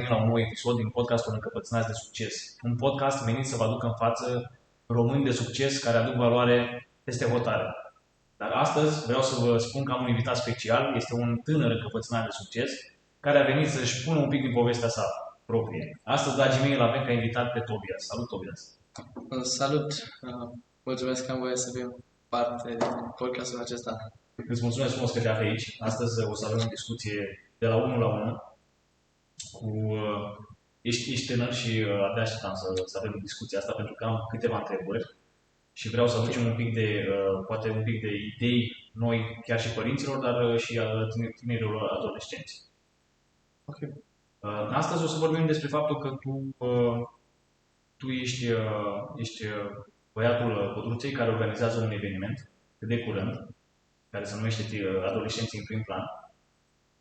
venit la un nou episod din podcastul Încăpățânați de Succes. Un podcast menit să vă aducă în față români de succes care aduc valoare peste hotare. Dar astăzi vreau să vă spun că am un invitat special, este un tânăr încăpățânat de succes, care a venit să-și spună un pic din povestea sa proprie. Astăzi, dragii mei, îl avem ca invitat pe Tobias. Salut, Tobias! Salut! Mulțumesc că am voie să fiu parte din podcastul acesta. Îți mulțumesc frumos că te afli aici. Astăzi o să avem o discuție de la 1 la 1 cu... Ești tânăr și abia așteptam să avem discuția asta pentru că am câteva întrebări și vreau să aducem un pic de, poate un pic de idei noi, chiar și părinților, dar și tinerilor adolescenți. Ok. Astăzi o să vorbim despre faptul că tu ești băiatul Codruței care organizează un eveniment de curând, care se numește Adolescenții în prim plan.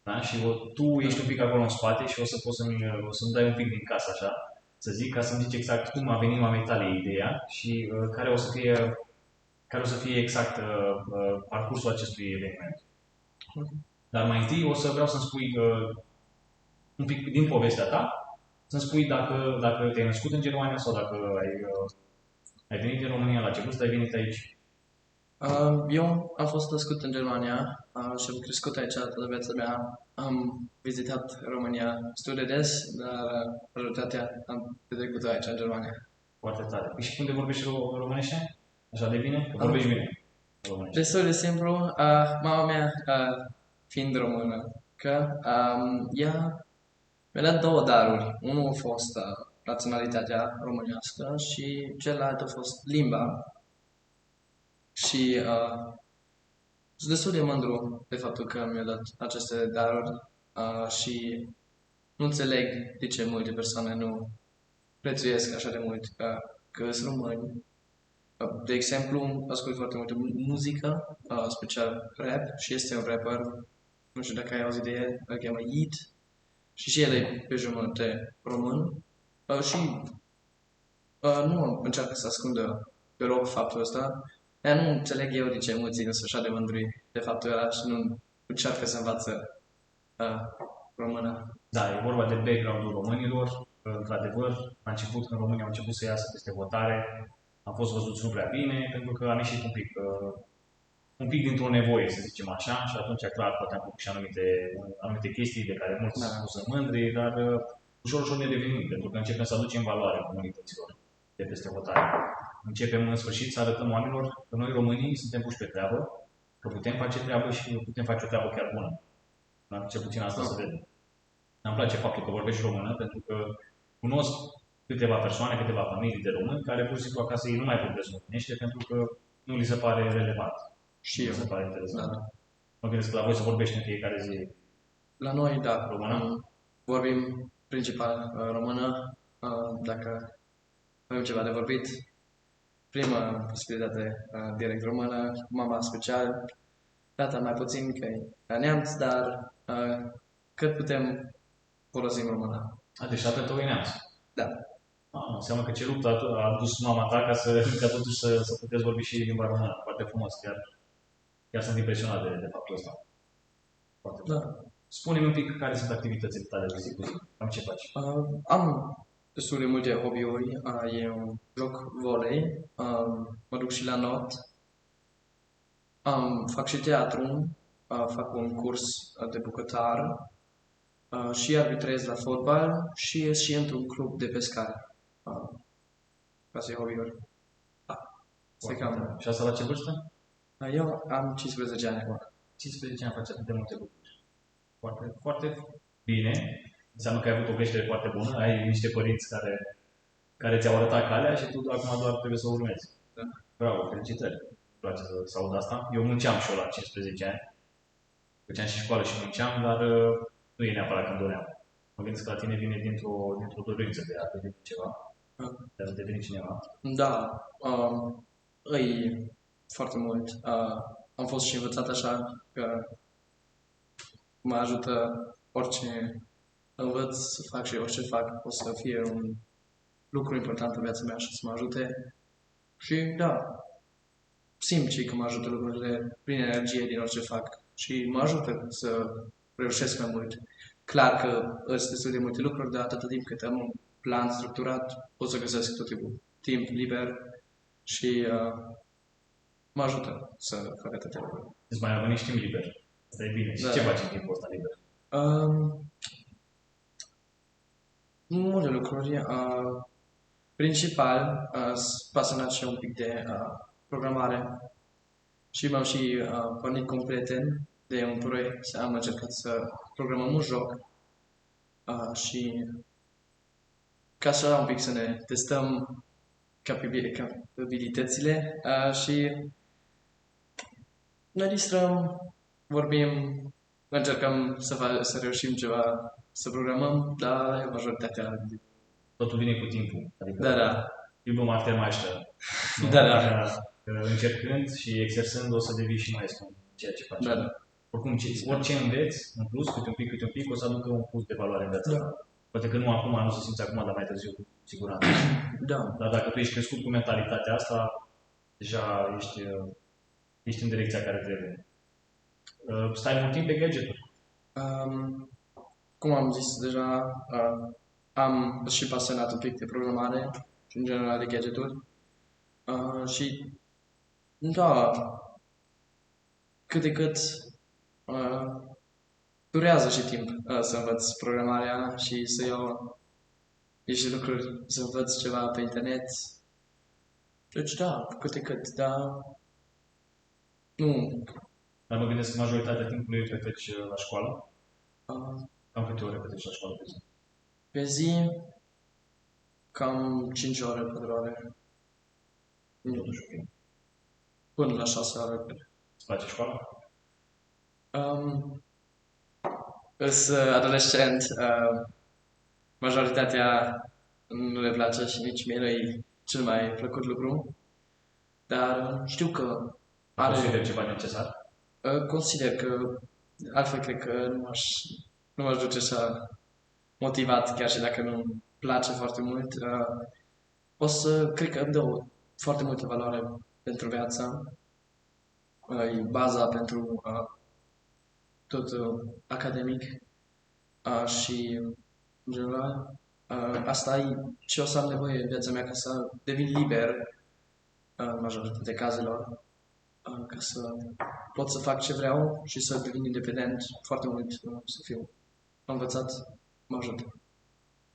Da? Și tu ești un pic acolo în spate și o să-mi dai un pic din casă așa, să zic, ca să-mi zici exact cum a venit mamei tale ideea și care o să fie exact parcursul acestui eveniment. Dar mai întâi o să vreau să-mi spui un pic din povestea ta, să-mi spui dacă te-ai născut în Germania sau dacă ai venit din România, la ce vârstă ai venit aici. Eu am fost născut în Germania și am crescut aici toată viața mea. Am vizitat România destul de des, dar majoritatea am petrecut aici în Germania. Foarte tare. Și cum de vorbești românește? Așa de bine? Că vorbești bine românește. Destul de simplu. Mama mea, fiind română, că ea mi-a dat două daruri. Unul a fost naționalitatea românească și celălalt a fost limba. Și sunt destul de mândru de faptul că mi-a dat aceste daruri și nu înțeleg de ce multe persoane nu prețuiesc așa de mult că sunt români. De exemplu, ascult foarte multă muzică, special rap, și este un rapper, nu știu dacă ai auzit de el, îl cheamă Yeet, și el e pe jumătate român și nu încearcă să ascundă deloc faptul ăsta. Dar nu înțeleg eu de ce mulți sunt așa de mândri de faptul ăla și nu încearcă să învață română. Da, e vorba de background-ul românilor. Într-adevăr, la început, când România au început să iasă peste hotare, am fost văzuți nu prea bine, pentru că am ieșit un pic dintr-o nevoie, să zicem așa, și atunci, clar, poate am făcut și anumite chestii de care mulți nu sunt mândri, dar ușor, ușor ne revenim, pentru că începem să aducem valoare comunităților de peste hotare. Începem, în sfârșit, să arătăm oamenilor că noi, românii, suntem puși pe treabă, că putem face treabă și putem face o treabă chiar bună. Da? Cel puțin asta se vede. Îmi place faptul că vorbești română, pentru că cunosc câteva persoane, câteva familii de români care pur și simplu acasă ei nu mai vorbesc românește pentru că nu li se pare relevant. Și eu. Se pare interesant. Da. Mă gândesc că la voi să vorbești în fiecare zi La noi, da. română. Vorbim principal română. Dacă avem ceva de vorbit, prima posibilitate direct română, mama special, tata mai puțin că e neamț, dar cât putem folosim română. Deci tatăl tău e neamț. Da. Înseamnă că ce luptă a dus mama ta ca totuși să puteți vorbi și limba română. Foarte frumos, chiar sunt impresionat de faptul ăsta. Foarte frumos. Da. Spune-mi un pic care sunt activitățile tale de zi cu zi. Cam ce faci? Am destul de multe hobby-uri. Eu joc volei, mă duc și la not, fac și teatru, fac un curs de bucătar și arbitrez la fotbal și ies și într-un club de pescar. Ca să hobby-uri. Și asta la ce vârstă? Eu am 15 ani acum. 15 ani faci atât de multe lucruri. Foarte, foarte bine. Înseamnă că ai avut o creștere foarte bună, ai niște părinți care ți-au arătat calea și tu acum doar trebuie să o urmezi. Da. Bravo, felicitări. Îmi place să aud asta. Eu munceam și eu la 15 ani. Făceam și școală și munceam, dar nu e neapărat când doream. Mă gândesc că la tine vine dintr-o dorință de a deveni ceva, de a deveni cineva. Da, e foarte mult. Am fost și învățat așa că mă ajută orice învăț să fac și orice fac o să fie un lucru important în viața mea și să mă ajute. Și da, simt și că mă ajută lucrurile prin energie din orice fac și mă ajută să reușesc mai mult. clar că sunt destul de multe lucruri, dar atâta timp cât am un plan structurat, pot să găsesc tot timpul timp liber și mă ajută să fac atâtea lucruri. Îți mai rămâne și timp liber. Asta e bine. Și Da. ce faci în timpul ăsta liber? Um, Multe lucruri. Principal, sunt pasionat și un pic de programare și m-am și pornit cu un prieten de un proiect. Am încercat să programăm un joc și ca așa un pic să ne testăm capabilitățile și ne distrăm, vorbim, încercăm să reușim ceva, să programăm, dar majoritatea... Totul vine cu timpul. Adică Da. timpul mastermaster. Da. Încercând și exersând o să devii și maestru în ceea ce faci. Da. Oricum, orice înveți, în plus, câte un pic, o să aducă un plus de valoare în viața ta. Poate că nu acum, nu se simți acum, dar mai târziu, cu siguranță. Da. Dar dacă tu ești crescut cu mentalitatea asta, deja ești în direcția care trebuie. Stai mult timp pe gadget-uri. Cum am zis deja, am și pasionat un pic de programare și în general de gadgeturi. Și da, cât de cât durează și timp să învăț programarea și să iau niște lucruri, să învăț ceva pe internet. Deci da, cât de cât, dar nu. Dar mă gândesc că majoritatea timpului îl petreci la școală. Uh, Cam câte ore petreci la școală pe zi? Pe zi, cam 5 ore, 4 ore. Totuși, ok. Până la 6 ore, cred. Îți place școala? Sunt adolescent, majoritatea nu le place și nici mie nu-i cel mai plăcut lucru, dar știu că Consider ceva necesar? consider că altfel cred că nu m-aș duce așa motivat, chiar și dacă nu-mi place foarte mult. Cred că îmi dă foarte multă valoare pentru viață, e baza pentru tot academic și, în general, asta e ce o să am nevoie în viața mea ca să devin liber în majoritatea cazelor, ca să pot să fac ce vreau și să devin independent foarte mult, să fiu învățat, mă ajută.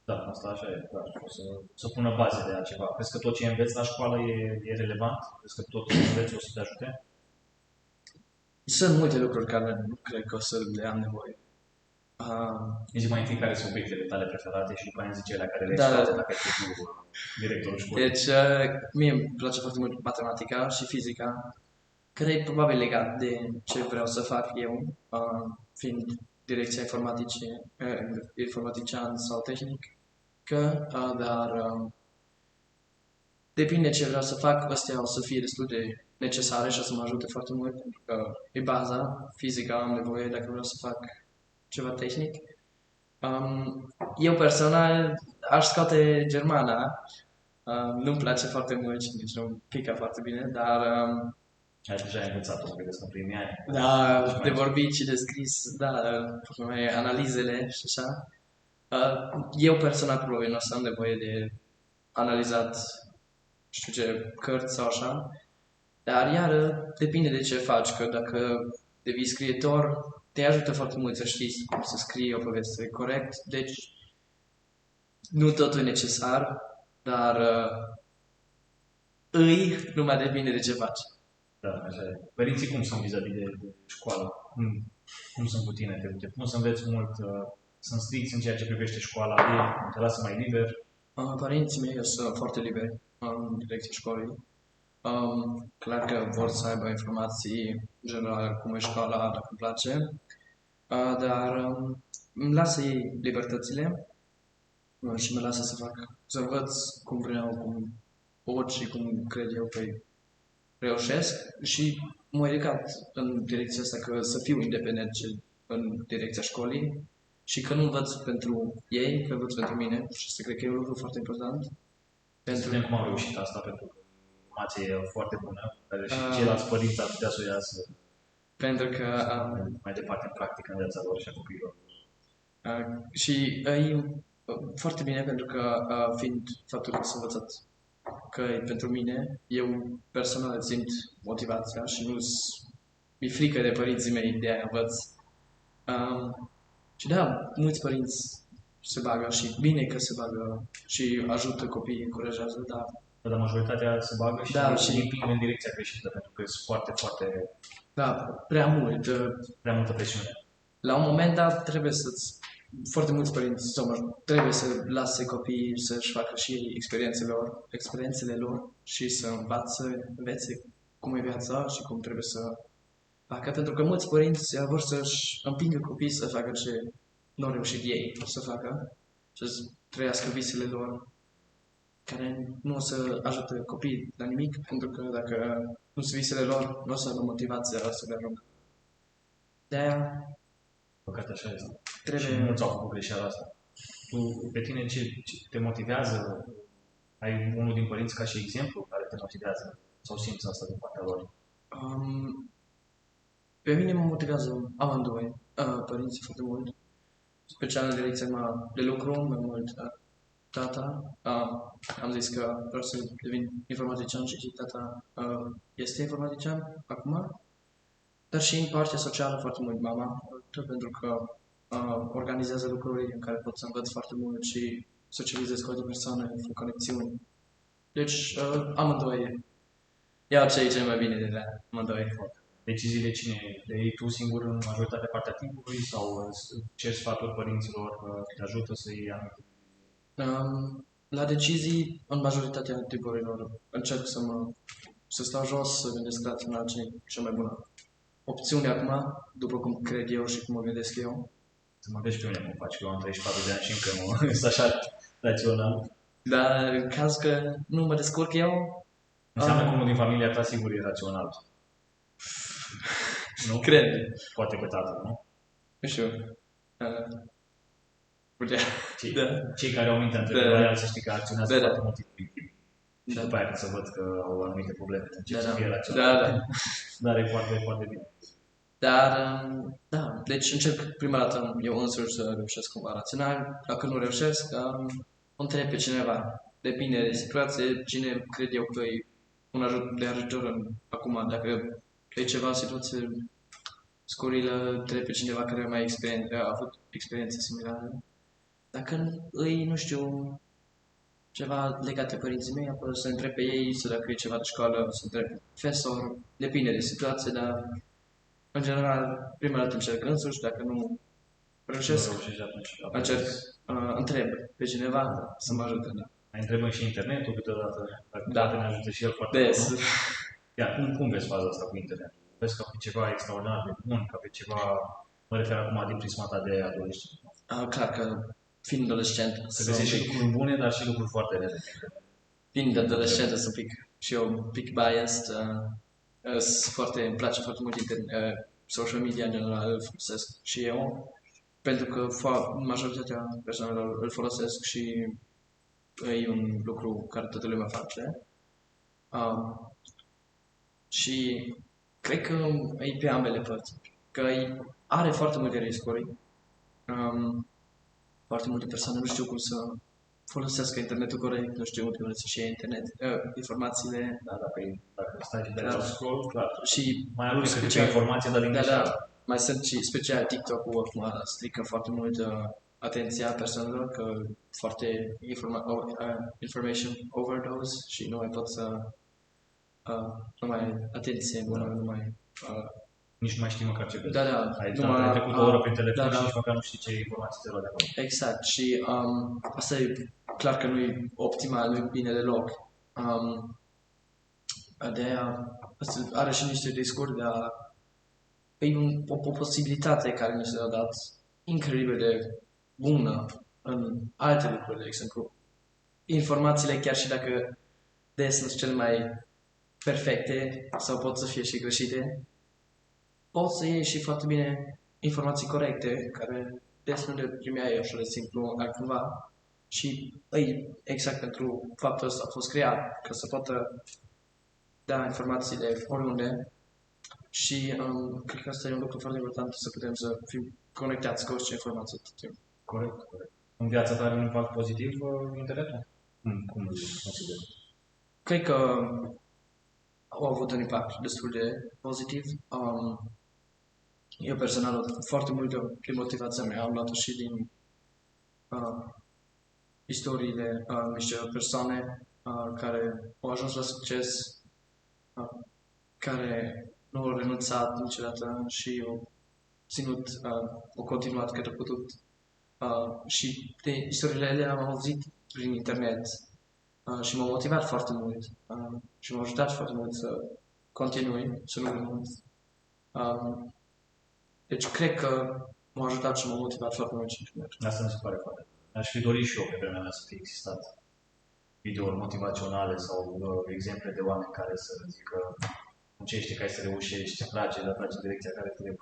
Da, asta așa e, clar. O să pună baze de altceva. Crezi că tot ce înveți la școală e relevant? Crezi că tot ce înveți o să te ajute? Sunt multe lucruri care nu cred că o să le am nevoie. Zi mai întâi care sunt obiectele tale preferate și după aia zice alea care le Da. exploate dacă ești cu directorul școlii. Deci, mie îmi place foarte mult matematica și fizica, care e probabil legat de ce vreau să fac eu, fiind direcția informatician sau tehnic, dar depinde ce vreau să fac, astea o să fie destul de necesare și o să mă ajute foarte mult, pentru că e baza, fizica am nevoie dacă vreau să fac ceva tehnic. Eu personal aș scoate germana, nu-mi place foarte mult și nici nu pică foarte bine, dar Deja ai învățat-o, mă gândesc în primii ani. da, de vorbit și de scris, da, mai analizele și așa. Eu personal probabil nu o să am nevoie de analizat, știu ce, cărți sau așa, dar iară depinde de ce faci, că dacă devii scriitor, te ajută foarte mult să știi cum să scrii o poveste corect, deci nu totul e necesar, dar numai depinde de ce faci. Da, așa e. Părinții cum sunt vis-a-vis de școală? Cum sunt cu tine? Te pun să înveți mult? Sunt stricți în ceea ce privește școala? Te lasă mai liber? Părinții mei sunt foarte liberi în direcția școlii. Clar că vor să aibă informații generale cum e școala, dacă îmi place, dar îmi lasă ei libertățile și mă lasă să învăț cum vreau, cum pot și cum cred eu că reușesc și m-am ridicat în direcția asta că să fiu independent în direcția școlii și că nu învăț pentru ei, că învăț pentru mine și asta cred că e un lucru foarte important. Să vedem cum au reușit asta, pentru că informația e foarte bună, care și ceilalți părinți ar putea să o ia pentru că mai departe în practică în viața lor și a copiilor. Și e foarte bine pentru că fiind faptul că s-a învățat că pentru mine, eu personal simt motivația și nu mi-e frică de părinții mei, de aia învăț. Și da, mulți părinți se bagă și bine că se bagă și ajută copiii, încurajează, da. Dar majoritatea se bagă și Da, îi și împing în direcția greșită, pentru că sunt foarte, foarte, da, prea mult. prea multă presiune. La un moment dat trebuie foarte mulți părinți trebuie să lase copiii să-și facă și ei experiențele lor și să învețe cum e viața și cum trebuie să facă, pentru că mulți părinți vor să-și împingă copiii să facă ce nu au reușit ei să facă, să trăiască visele lor, care nu o să ajute copiii la nimic, pentru că dacă nu sunt visele lor, nu o să aibă motivația să le ajungă. De-aia Păcate așa este. Și trebuie... mulți au făcut greșeala asta. Pe tine ce te motivează? Ai unul din părinți ca și exemplu care te motivează? Sau simți asta din partea lor? Um, Pe mine mă motivează amândoi, părinții foarte mult, special în direcția mea de lucru, mai mult tata. Am zis că vreau să devin informatician și tata este informatician acum, dar și în partea socială foarte mult mama, tot pentru că organizează lucruri în care pot să învăț foarte mult și socializez cu alte persoane, fac conexiuni. Deci amândoi iau ce e cel mai bine de la amândoi. Deciziile cine le iei tu singur în majoritatea partea timpului sau ceri sfaturi părinților te ajută să iei anumite? La decizii, în majoritatea timpurilor, încerc să stau jos, să gândesc rațional ce e cea mai bună opțiune acum, după cum cred eu și cum mă gândesc eu. Să mă vezi pe mine cum faci, că eu am 34 de ani și încă nu sunt așa rațional. Dar în caz că nu mă descurc eu, Înseamnă că unul din familia ta sigur e rațional. Nu? cred. Poate că tatăl, nu? Nu știu. Putea. Cei, Da. cei care au mintea întreprinorială să știi că acționează Da, da. foarte mult intuitiv. Și Da. după aia când se văd că au anumite probleme, încep să fie Da, rațional. da. Dar e foarte, foarte bine. Dar, da, deci încerc prima dată eu însuși să reușesc cumva rațional. Dacă nu reușesc, o întreb pe cineva. Depinde de situație, cine cred eu că e un de ajutor acum. Dacă e ceva situație scurilă, întreb pe cineva care a avut experiențe similare. Dacă îi, nu știu, ceva legat de părinții mei, apoi să întreb pe ei, să dacă e ceva de școală, să întreb pe profesor, depinde de situație, dar în general, prima dată încerc însuși, dacă nu reușesc, Nu reușești atunci. încerc, întreb pe cineva să mă ajute. Da. Mai întrebăm și internetul câteodată, dacă Da. poate ne ajută și el foarte Des. mult. Iar cum vezi faza asta cu internetul? Vezi ca pe ceva extraordinar de bun, ca pe ceva, mă refer acum din prisma ta de adolescent. Clar că, fiind adolescent, Să găsești și lucruri bune, dar și lucruri foarte rele. fiind adolescent, sunt un pic, și eu un pic biased, îmi place foarte mult social media în general, îl folosesc și eu, pentru că majoritatea persoanelor îl folosesc și e un lucru care toată lumea face. Și cred că e pe ambele părți. Că are foarte multe riscuri. Foarte multe persoane nu știu cum să folosească internetul corect, nu știu unde să-și ia informațiile. Da, dacă stai și dai scroll, clar. Și mai ales că informație, dar din da, mai sunt și special TikTok-ul acum strică foarte mult atenția persoanelor, că foarte information overdose și nu mai pot să nu mai atenție bună, nu mai nici nu mai știi măcar ce vezi. Da, ai trecut o oră pe telefon și nici măcar nu știi ce informații te luă de acolo. Exact, și asta e clar că nu e optimal, nu e bine deloc. De aia are și niște riscuri, dar e o posibilitate care ni s-a dat incredibil de bună în alte lucruri, de exemplu. Informațiile, chiar și dacă des nu sunt cele mai perfecte sau pot să fie și greșite, poți să iei și foarte bine informații corecte, care des nu le primeai așa de simplu altcumva. Și exact pentru faptul ăsta a fost creat, ca să poată da informațiile oriunde. Și cred că asta e un lucru foarte important, să putem să fim conectați cu orice informație tot timpul. Corect, corect. În viața ta are un impact pozitiv internetul? Cum îl consideri? Cred că au avut un impact destul de pozitiv. Eu personal, foarte multă din motivația mea am luat-o și din uh, istoriile niște persoane care au ajuns la succes, uh, care nu au renunțat niciodată și au ținut, au continuat cât au putut. Și de istoriile alea am auzit prin internet și m-au motivat foarte mult și m-au ajutat foarte mult să continui, să nu renunț. Deci cred că m-a ajutat și m-a motivat foarte mult și internet. Asta mi se pare foarte. Aș fi dorit și eu pe vremea mea să fie existat videouri motivaționale sau exemple de oameni care să zică muncește ca să reușești, ce place, dar face în direcția care trebuie.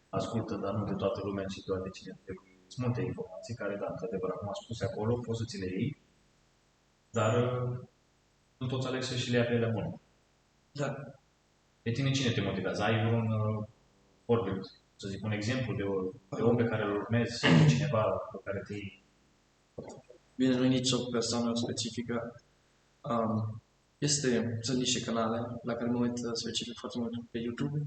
Ascultă, dar nu de toată lumea, ci doar de cine trebuie. Sunt multe informații care, da, într-adevăr, acum spuse acolo, poți să ți le iei, dar nu toți aleg să și le ia pe ele bune. Da. Pe tine cine te motivează? Ai vreun vorbind, să zic, un exemplu de om pe care îl urmezi, de cineva pe care te iei? Bine, nu e nicio persoană specifică. Sunt niște canale la care mă uit specific foarte mult pe YouTube,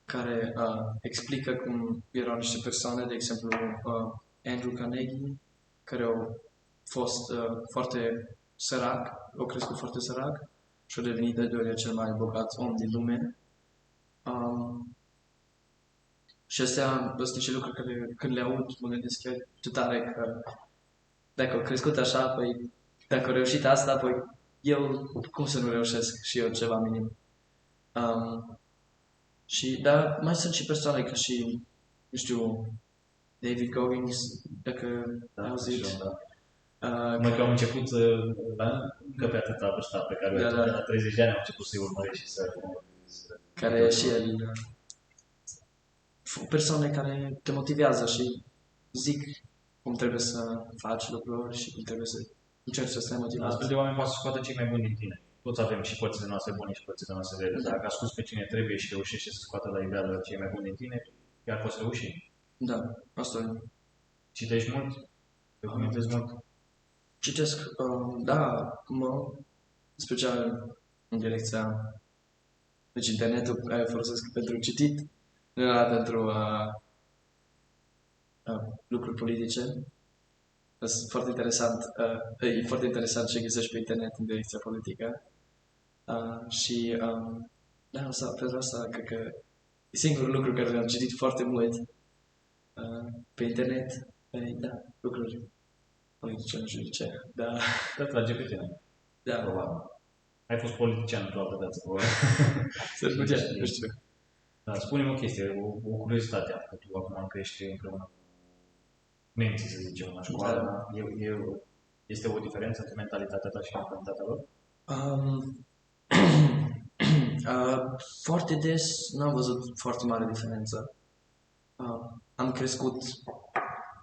care explică cum erau niște persoane, de exemplu Andrew Carnegie, care au fost foarte sărac, au crescut foarte sărac și au devenit de 2 ori cel mai bogat om din lume. Și astea sunt niște lucruri care, când le aud, mă gândesc chiar ce tare că dacă au crescut așa, păi dacă au reușit asta, păi eu cum să nu reușesc și eu ceva minim. Dar mai sunt și persoane ca și, nu știu, David Goggins, dacă ai auzit. Da. Noi că am început încă pe atâta vârsta pe care de la 30 de ani am început să-i urmăresc și să... Care și el... persoane care te motivează și zic cum trebuie să faci lucruri și cum trebuie să încerci să stai motivat. Astfel de oameni poate să scoată cei mai buni din tine. Toți avem și părțile noastre bune și părțile noastre rele. Dacă asculți pe cine trebuie și reușește să scoată la iveală cei mai buni din tine, chiar poți reuși. Da, asta e. Citești mult? Documentezi mult? Citesc, da, special în direcția, deci internetul care folosesc pentru citit, nu era pentru lucruri politice. E foarte interesant, e foarte interesant ce găsești pe internet în direcția politică. Și da, pentru asta cred că e singurul lucru care am citit foarte mult pe internet. Da, lucruri politice, nu știu de ce. Da. Te atrage pe tine. Da. Probabil. Ai fost politician în toată viața, probabil. Să-l putea, nu știu. Da, spune-mi o chestie, o curiozitate, că tu acum încă ești împreună cu menții, să zicem, la școală. Da. Este o diferență între mentalitatea ta și mentalitatea lor? Foarte des n-am văzut foarte mare diferență. Am crescut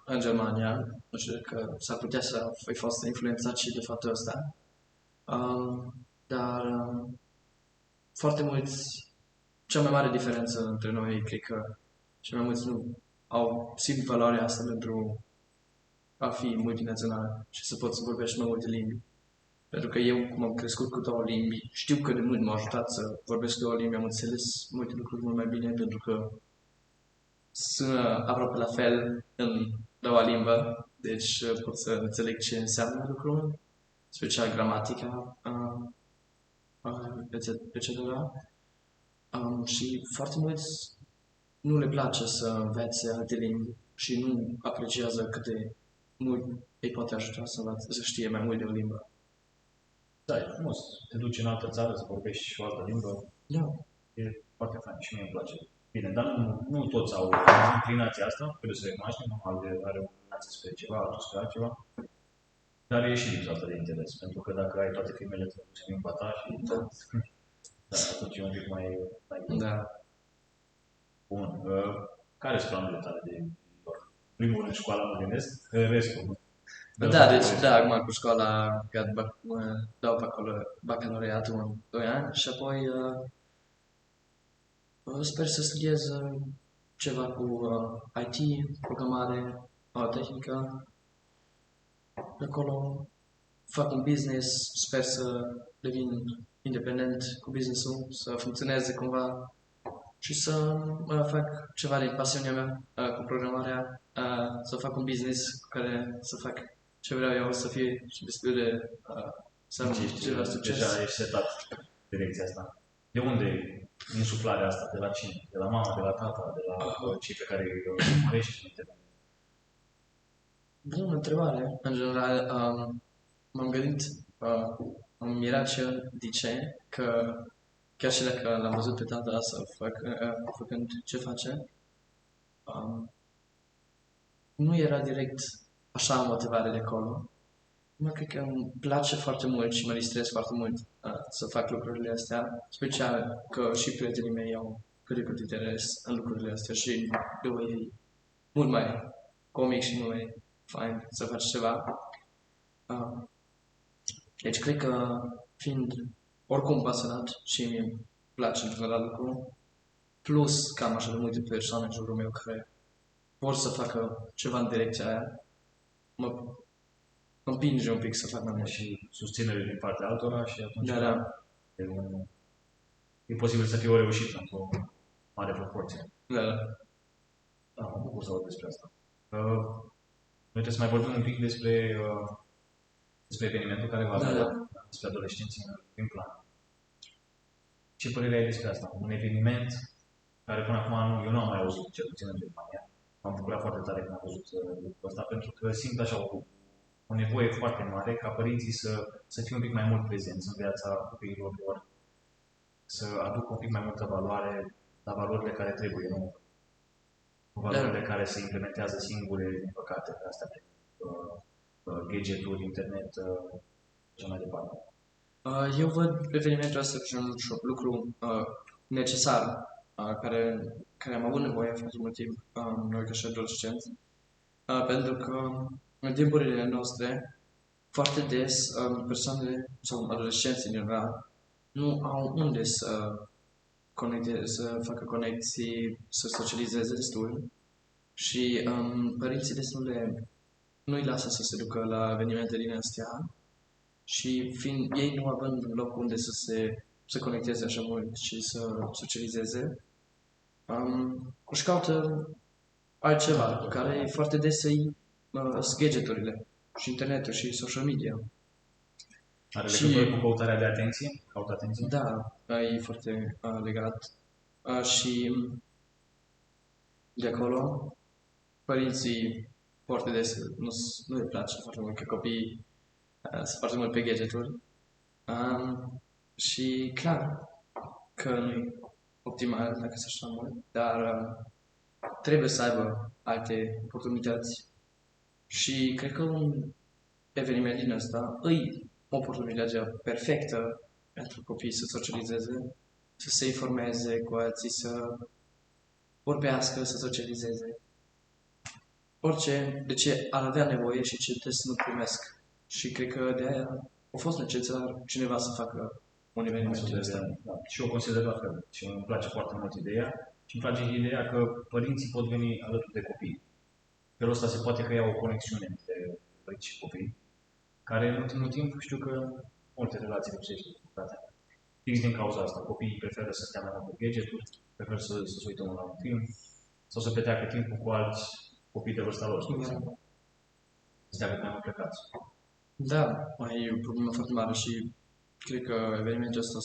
în Germania, nu știu că s-ar putea să fi fost influențat și de faptul ăsta, dar foarte mulți, cea mai mare diferență între noi, cred că cei mai mulți nu simt valoarea asta pentru a fi multinațional și să poți să vorbești mai multe limbi. Pentru că eu, cum am crescut cu 2 limbi, știu cât de mult m-a ajutat să vorbesc 2 limbi, am înțeles multe lucruri mult mai bine, pentru că sună aproape la fel în 2 limbă, deci pot să înțeleg ce înseamnă lucrul, special gramatica, etc. Și foarte mulți nu le place să învețe alte limbi și nu apreciază cât de mult îi poate ajuta să știe mai mult de o limbă. Da, e frumos. Te duci în altă țară să vorbești și o altă limbă. Da. E foarte fain și mie îmi place. Bine, dar nu toți au inclinația asta, trebuie să recunoaștem, are o inclinație spre ceva, altul spre altceva. Dar e și lipsa de interes, pentru că dacă ai toate filmele traduse în limba ta și tot, da, atunci e un pic mai Da. Bun. Care sunt planurile tale de viitor? Primul în școală mă gândesc, restul. Da, deci da, acum cu școala dau bacalaureatul în 2 ani și apoi sper să studiez ceva cu IT, programare o tehnică. De acolo fac un business, sper să devin independent cu businessul, să funcționeze cumva și să fac ceva din pasiunea mea cu programarea, să fac un business cu care să fac ce vreau eu, să fie și destul de să am Deci ești, ceva succes. deja ești setat în direcția asta. De unde e insuflarea asta? De la cine? De la mama, de la tata, de la cei pe care îi urmărești? Bună întrebare. În general, m-am gândit, am mirat și eu de ce, că chiar și dacă l-am văzut pe tata făcând ce face, um, nu era direct așa motivare de acolo. Mă cred că îmi place foarte mult și mă distrez foarte mult să fac lucrurile astea, special că și prietenii mei au cât de cât interes în lucrurile astea și de e mult mai comic și mult mai fain să faci ceva. Uh, deci cred că fiind oricum pasionat și mi place în general lucru, plus că am așa de multe persoane în jurul meu care vor să facă ceva în direcția aia, mă împinge un pic să fac mai mult. Și susținere din partea altora și atunci Da. e, e posibil să fie o reușită într-o mare proporție. Da. Da, mă bucur să aud despre asta. Noi trebuie să mai vorbim un pic despre evenimentul care va avea despre adolescenții în plan. Ce părere ai despre asta? Un eveniment care până acum eu nu am mai auzit, cel puțin în Germania. M-am bucurat foarte tare când am văzut lucrul ăsta, pentru că simt așa o nevoie foarte mare ca părinții să fie un pic mai mult prezenți în viața copiilor lor, să aducă un pic mai multă valoare la valorile care trebuie, nu valorile care se implementează singure, din păcate, pe astea pe gadgeturi, internet, și mai departe. Eu văd evenimentul ăsta ca un lucru necesar, care am avut nevoie foarte mult timp, noi ca și adolescenți, pentru că în timpurile noastre, foarte des, persoanele sau adolescenții în general nu au unde să facă conexii, să socializeze destul și părinții destul de nu îi lasă să se ducă la evenimente din astea și fiind ei nu având un loc unde să conecteze așa mult și să socializeze, își caută altceva, care foarte des sunt gadgeturile și internetul și social media. Are legătură cu căutarea de atenție? Caută atenție? Da, e foarte legat. Și de acolo, părinții foarte des nu le place foarte mult că copiii sunt foarte mult pe gadgeturi. Și clar că nu e optimal dacă se așa mult, dar trebuie să aibă alte oportunități și cred că un eveniment din ăsta îi oportunitatea perfectă pentru copii să socializeze, să se informeze cu alții, să vorbească, să socializeze. Orice de ce ar avea nevoie și ce des nu primesc. Și cred că de aia a fost necesar cineva să facă un eveniment din ăsta. Da. Și eu consider la fel. Și îmi place foarte mult ideea. Și îmi place ideea că părinții pot veni alături de copii. Felul ăsta se poate crea o conexiune între părinți și copii, care în ultimul timp știu că multe relații lipsește. Fix din cauza asta. Copiii preferă să stea mai mult pe gadgeturi, preferă să se uite la un film sau să petreacă timpul cu alți copii de vârsta lor, spre exemplu. Să stea cât mai mult plecați. Da, mai e o problemă foarte mare și cred că evenimentul ăsta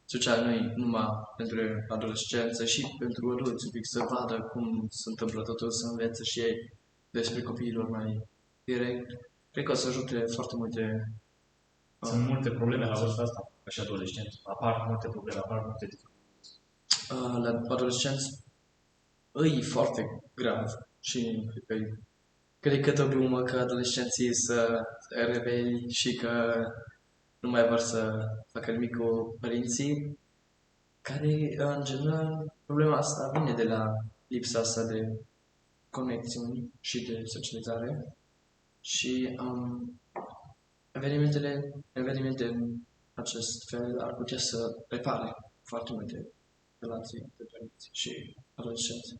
social nu e numai pentru adolescență și pentru adulți, un pic să vadă cum se întâmplă totul, să învețe și ei despre copiilor mai direct. Cred că o să ajute foarte multe. Sunt multe probleme la vârsta asta, ca și adolescenți. Apar multe probleme, apar multe dificultăți. La adolescenți e foarte grav și cred că o glumă că adolescenții să rebeli și că nu mai vor să facă nimic cu părinții, care, în general, problema asta vine de la lipsa asta de conexiuni și de socializare și evenimente în acest fel ar putea să repare foarte multe relații de părinți și adolescenți.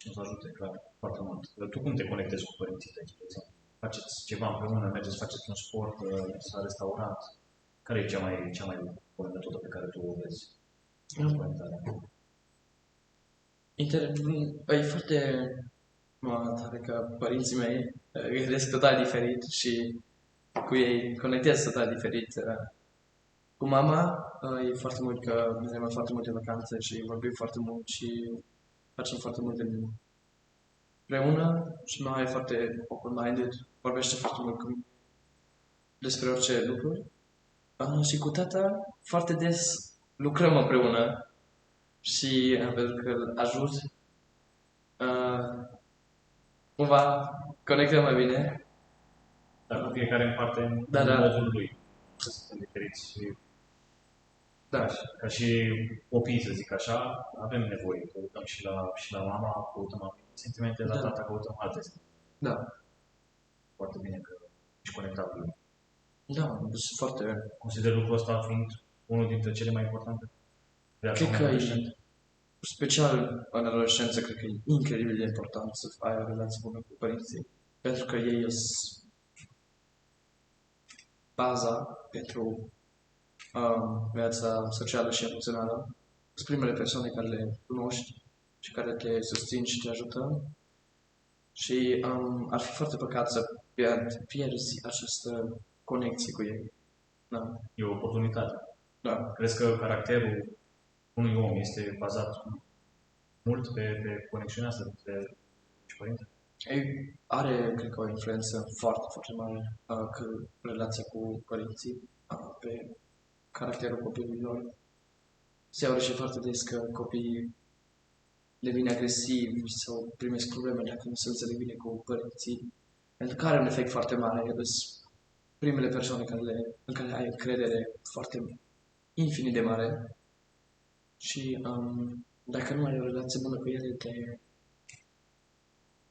Și o să ajute, clar, foarte mult. Tu cum te conectezi cu părinții tăi, de exemplu? Faceți ceva împreună, mergeți, faceți un sport, mergeți la restaurant? Care e cea mai bună metodă pe care tu o vezi pentru Um, conectare? e foarte tare că părinții mei gândesc total diferit și cu ei conectez total diferit. Cu mama e foarte mult că mergem foarte multe vacanțe și vorbim foarte mult și facem foarte multe împreună și mama e foarte open-minded, vorbește foarte mult despre orice lucru. Și cu tata foarte des lucrăm împreună și pentru că îl ajut, uh, cumva conectăm mai bine. Dar cu fiecare în parte Da, în da, modul lui. Că suntem diferiți și da, ca și copii, să zic așa, avem nevoie. Căutăm și la mama, căutăm anumite sentimente, la da, tata căutăm alte sentimente. da, Foarte bine că ești conectat cu lui. da, sunt foarte... Consider lucrul ăsta fiind unul dintre cele mai importante viața Cred unui că adolescent. e, special în adolescență, cred că e incredibil de important să ai o relație bună cu părinții. Pentru că ei sunt baza pentru viața socială și emoțională. Sunt primele persoane care le cunoști și care te susțin și te ajută. Și ar fi foarte păcat să pierzi această conexie cu ei. Da, E o oportunitate. da. Crezi că caracterul unui om este bazat mult pe conexiunea asta dintre și părinte? Are, cred că, o influență foarte, foarte mare că relația cu părinții pe caracterul copilului. Se aude și foarte des că copiii devin agresivi sau primesc probleme dacă nu se înțeleg bine cu părinții. Pentru că are un efect foarte mare. Sunt primele persoane în care ai încredere foarte infinit de mare și dacă nu ai o relație bună cu ele,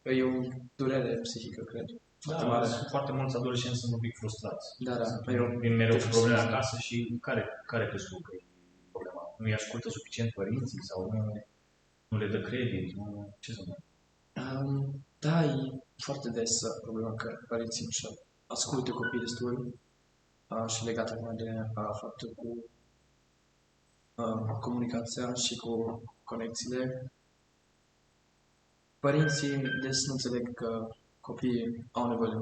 e o durere psihică, cred, foarte Da, mare. sunt foarte mulți adolescenți sunt un pic frustrați. Da, da, Vin mereu te cu probleme frustrează. acasă și care crezi tu că e problema? Nu îi ascultă suficient părinții sau nu le dă credit? Ce să mai... Da, e foarte des problema că părinții nu ascultă copiii destul și legat acum de faptul cu comunicația și cu conexiile. Părinții des nu înțeleg că copiii au nevoie de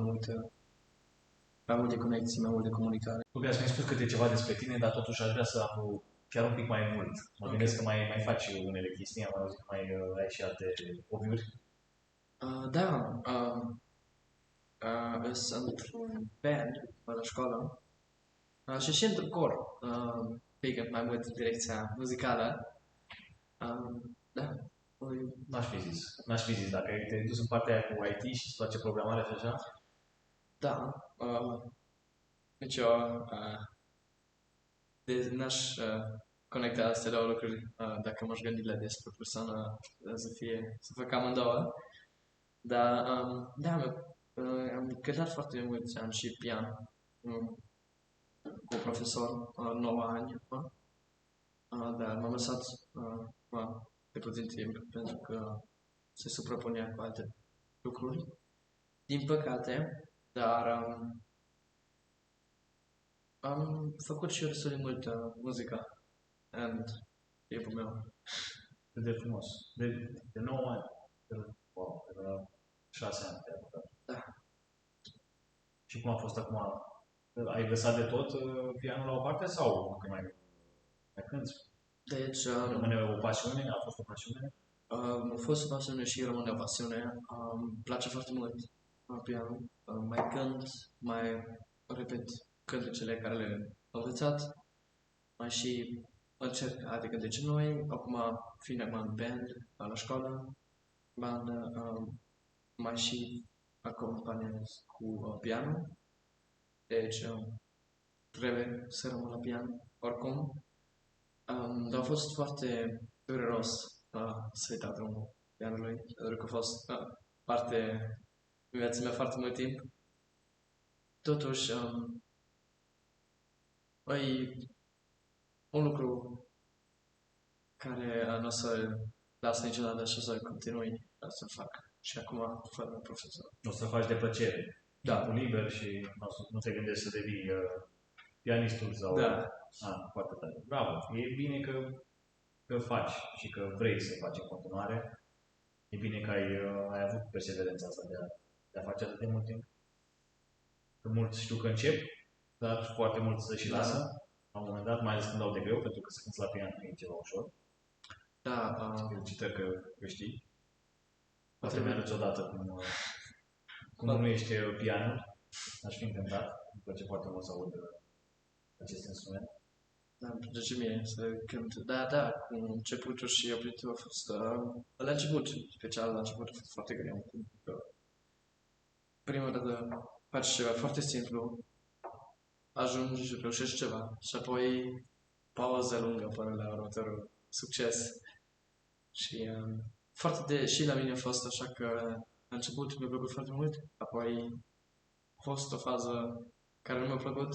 mai multe conexii, mai multe comunicare. Tu mi-ai spus câte ceva despre tine, dar totuși aș vrea să aflu chiar un pic mai mult. Mă gândesc că mai faci unele chestii, am auzit că mai ai și alte hobby-uri. Da, sunt într-un band la școală și într-un cor, pic mai mult în direcția muzicală. Da, N-aș fi zis, dacă te-ai dus în partea aia cu IT și îți place programarea și așa, da, deci eu n-aș conecta astea două lucruri dacă m-aș gândi la despre o persoană să fac amândouă. Dar, da, am cântat foarte mulți ani și pian cu un profesor, 9 ani acum, dar m-am lăsat de puțin timp pentru că se suprapunea cu alte lucruri. Din păcate, dar am făcut și eu destul de multă muzică în timpul meu. cât de frumos. De 9 ani. Wow, de la 6 ani te-ai apucat. Da. Și cum a fost acum? Ai lăsat de tot pianul la o parte sau încă mai cânti? Deci, Rămâne o pasiune? A fost o pasiune? a fost o pasiune și rămâne o pasiune. Îmi place foarte mult pianul. Mai cânt, mai repet cântecele care le-am învățat, mai și încerc alte cântece noi. Acum, fiind acum în band, la școală, bandă, mai și acompaniez cu pianul. Deci, trebuie să rămân la pian oricum. Dar a fost foarte dureros să-i dau drumul pianului, pentru că a fost parte din viața mea foarte mult timp. Totuși, e un lucru care nu o să las niciodată și să continui să fac. Și acum, fără profesor. O să faci de plăcere. Da. Timpul liber și nu te gândești să devii pianistul sau... Da. Foarte tare. Bravo. E bine că faci și că vrei să faci în continuare. E bine că ai avut perseverența asta de a face atât de mult timp. Că mulți știu că încep, dar foarte mulți se și lasă la un moment dat, mai ales când dau de greu, pentru că să cânti la pian nu e ceva ușor. Da. Felicitări că știi. Poate mi-arăți odată cum nu ești pianul. Aș fi încântat. Îmi place foarte mult să aud acest instrument. Da, îmi place mie să cânt. Da, cu începutul și obiectivul a fost... la început, special la început, a fost foarte greu. Prima dată faci ceva foarte simplu, ajungi, reușești ceva și apoi pauză lungă până la următorul succes. Și și la mine a fost așa că la început mi-a plăcut foarte mult, apoi a fost o fază care nu mi-a plăcut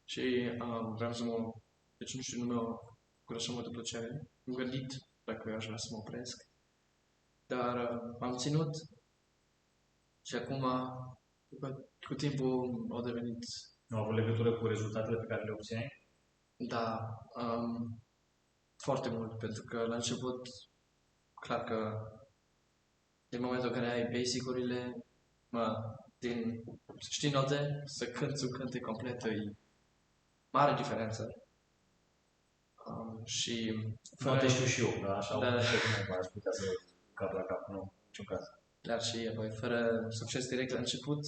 și vreau să mă... Deci nu știu, nu mi-a făcut așa multă plăcere. Am gândit dacă aș vrea să mă opresc, dar m-am ținut și acum cu timpul au devenit... Nu au avut legătură cu rezultatele pe care le obțineai? Da, foarte mult, pentru că la început, clar că din momentul în care ai basic-urile, să știi note, să cânti un cântec complet, e mare diferență. Și Note știu și eu, dar așa da. Nu aș putea să cap la cap, nu, niciun caz. Dar și apoi, fără succes direct la început,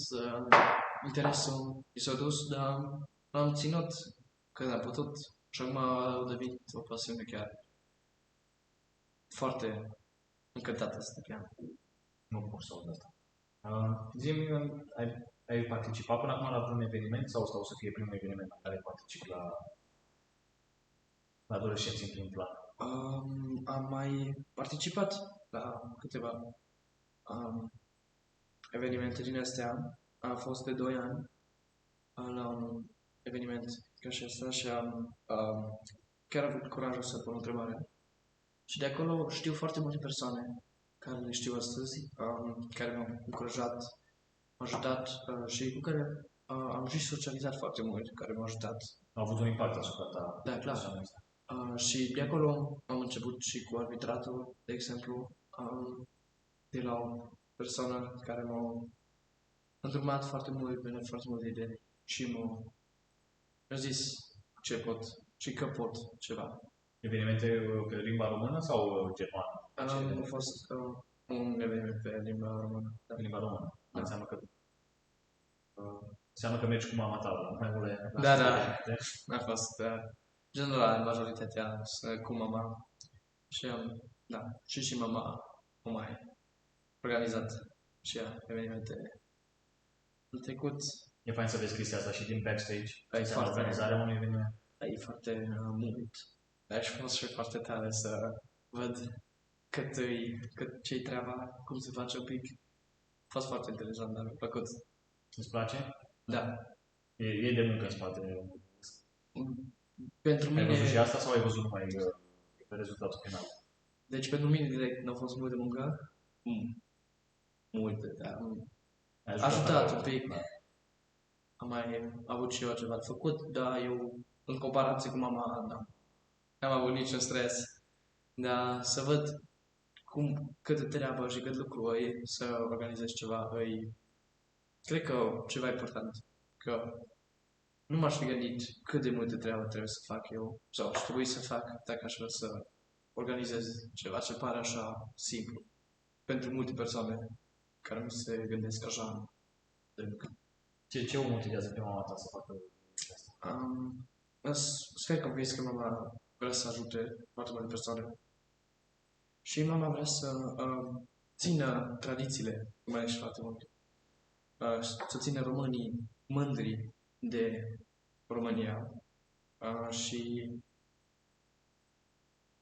interesul mi s-a dus, dar l-am ținut când am putut și acum a devenit o pasiune chiar foarte încântată să te pian. Nu pot să aud asta. Zi-mi, ai participat până acum la vreun eveniment sau o să fie primul eveniment la care participi la adolescenți în prim plan? Am mai participat la câteva evenimente din astea. Am fost de 2 ani la un eveniment ca și asta și am chiar avut curajul să pun o întrebare. Și de acolo știu foarte multe persoane care le știu astăzi, care m-au încurajat, m-au ajutat și cu care am și socializat foarte mult, care m-au ajutat. A avut un impact asupra ta. Da, clar. Și de acolo am început și cu arbitratul, de exemplu, de la o persoană care m-a îndrumat foarte mult, mi-a dat foarte multe idei și mi-a zis ce pot și că pot ceva. Evenimente pe limba română sau germană? A fost un eveniment pe limba română. Da. Pe limba română. Da. Înseamnă că mergi cu mama ta la mai multe. Da. A fost general majoritatea cu mama și și mama a mai organizat și ea evenimente în trecut. E fain să vezi chestia asta și din backstage, organizarea unui eveniment. E foarte mult. Aș fost și foarte tare să văd cât ce-i treaba, cum se face un pic. A fost foarte interesant, dar mi-a plăcut. Îți place? Da. E de muncă în spate. Pentru mine... Ai văzut și asta sau ai văzut numai rezultatul final? Deci pentru mine direct nu a fost multă muncă. Multe, dar a ajutat un pic. Am mai avut și eu ceva de făcut, dar eu, în comparație cu mama, n-am avut niciun stres. Dar să văd cât treabă și cât lucru e să organizezi ceva, cred că ceva important. Că nu m-aș fi gândit cât de multă treabă trebuie să fac eu sau aș trebui să fac dacă aș vrea să organizez ceva ce pare așa simplu. Pentru multe persoane care nu se gândesc așa de încă. Ce o motivează pe mama ta să facă asta? Sper că vezi că mama vrea să ajute foarte multe persoane. Și mama vrea să țină tradițiile românești foarte mult. Să țină românii mândri de România și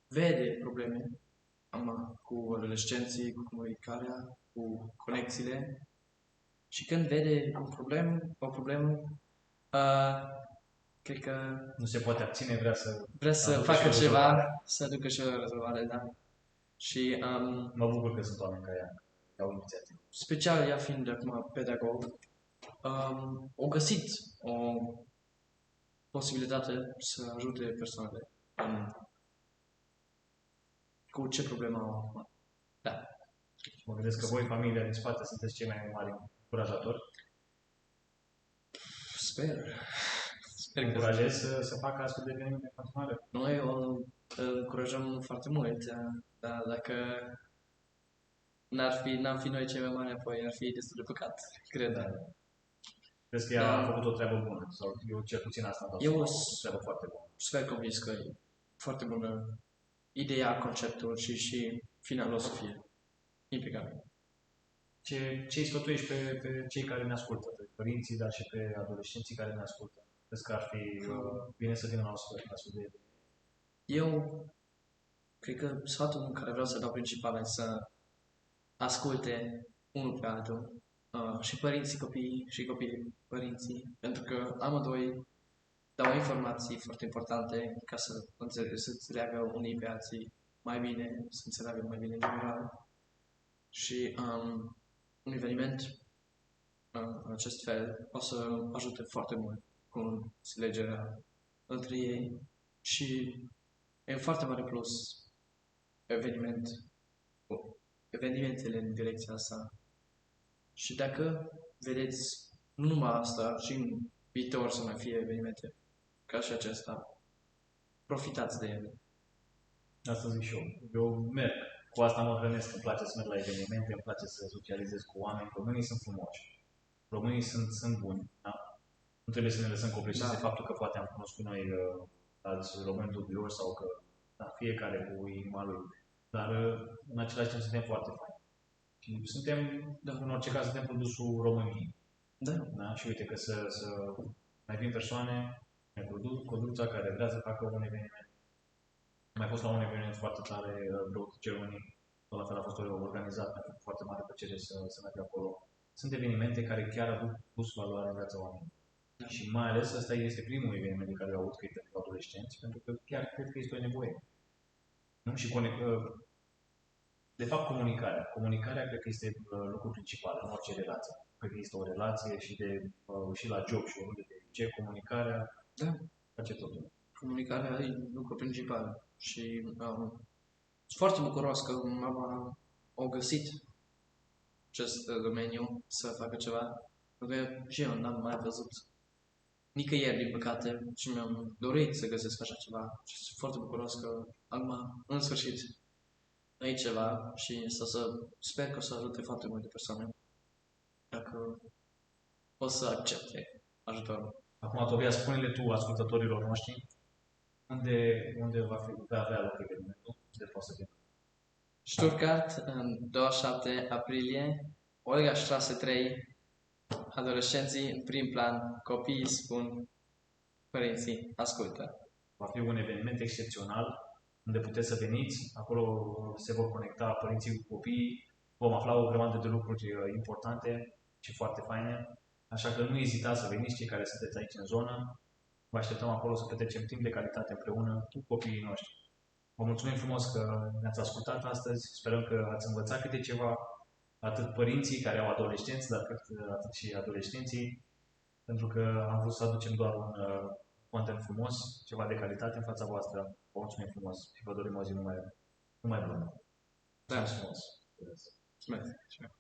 vede probleme cu adolescenții, cu comunicarea, cu conexiile și când vede o problemă, cred că nu se poate abține, vrea să facă ceva, să aducă și o rezolvare, da. Și Mă bucur că sunt oameni care au inițiativă. special ea fiind acum pedagog, au găsit o posibilitate să ajute persoanele cu ce problemă au acum. Da. Mă gândesc că voi, familia din spate, sunteți cei mai mari încurajatori. Sper. Sper că Încurajez să facă astfel de evenimente în continuare. noi îl încurajăm foarte mult, dar dacă n-am fi noi cei mai mari, apoi ar fi destul de păcat, cred. Da. Crezi că ea a făcut o treabă bună? Sau eu cel puțin asta am dat Eu o treabă foarte bună. Super convins că e foarte bună ideea, conceptul și filosofie. Impecabil. Ce îi sfătuiești pe cei care ne ascultă, pe părinții, dar și pe adolescenții care ne ascultă? Crezi că ar fi bine să vină la astfel de... Eu cred că sfatul care vreau să dau principal e să asculte unul pe altul, și părinții copiii și copiii părinții, pentru că amândoi dau informații foarte importante ca să înțeleagă unii pe alții mai bine, să înțeleagă mai bine în general. Și un eveniment în acest fel o să ajute foarte mult cu înțelegerea între ei și e un foarte mare plus evenimentele în direcția asta. Și dacă vedeți nu numai asta, și în viitor să mai fie evenimente ca și acesta, profitați de ele. Asta zic și eu. Eu merg. Cu asta mă hrănesc. Îmi place să merg la evenimente, îmi place să socializez cu oameni. Românii sunt frumoși. Românii sunt buni. Da? Nu trebuie să ne lăsăm copleșiți de faptul că poate am cunoscut noi alți români dubioși sau că fiecare cu inima lui. Dar în același timp suntem foarte faini. Și suntem, în orice caz, suntem produsul României. Da. Da? Și uite că să mai vin persoane, mai produc Codruța care vrea să facă un eveniment. Am mai fost la un eveniment foarte tare, Road Germany, la fel a fost organizat, mi-a făcut foarte mare plăcere să merg acolo. Sunt evenimente care chiar aduc plus valoare în viața oamenilor. Da. Și mai ales ăsta este primul eveniment de care l-au auzit că e pentru adolescenți, pentru că chiar cred că este o nevoie. Nu? Și de fapt comunicarea. Comunicarea cred că este lucrul principal în orice relație. Cred că este o relație și la job și oriunde de ce comunicarea face totul. Comunicarea e lucrul principal și sunt foarte bucuros că mama a găsit acest domeniu să facă ceva, pentru că și eu n-am mai văzut nicăieri, din păcate, și mi-am dorit să găsesc așa ceva și sunt foarte bucuros că acum, în sfârșit, e ceva și sper că o să ajute foarte multe persoane dacă o să accepte ajutorul. Acum, Tobias, spune-le tu ascultătorilor noștri unde va avea loc evenimentul, unde poate să vină. Stuttgart, în 27 aprilie, Olga Straße 3, adolescenții în prim plan, copiii spun, părinții ascultă. Va fi un eveniment excepțional unde puteți să veniți, acolo se vor conecta părinții cu copiii, vom afla o grămadă de lucruri importante și foarte faine, așa că nu ezitați să veniți cei care sunteți aici în zonă, vă așteptăm acolo să petrecem timp de calitate împreună cu copiii noștri. Vă mulțumim frumos că ne-ați ascultat astăzi, sperăm că ați învățat câte ceva, atât părinții care au adolescenți, dar atât și adolescenții, pentru că am vrut să aducem doar un content frumos, ceva de calitate în fața voastră. Vă mulțumim frumos și vă dorim o zi numai bună. Da. Mulțumesc frumos! Mulțumesc!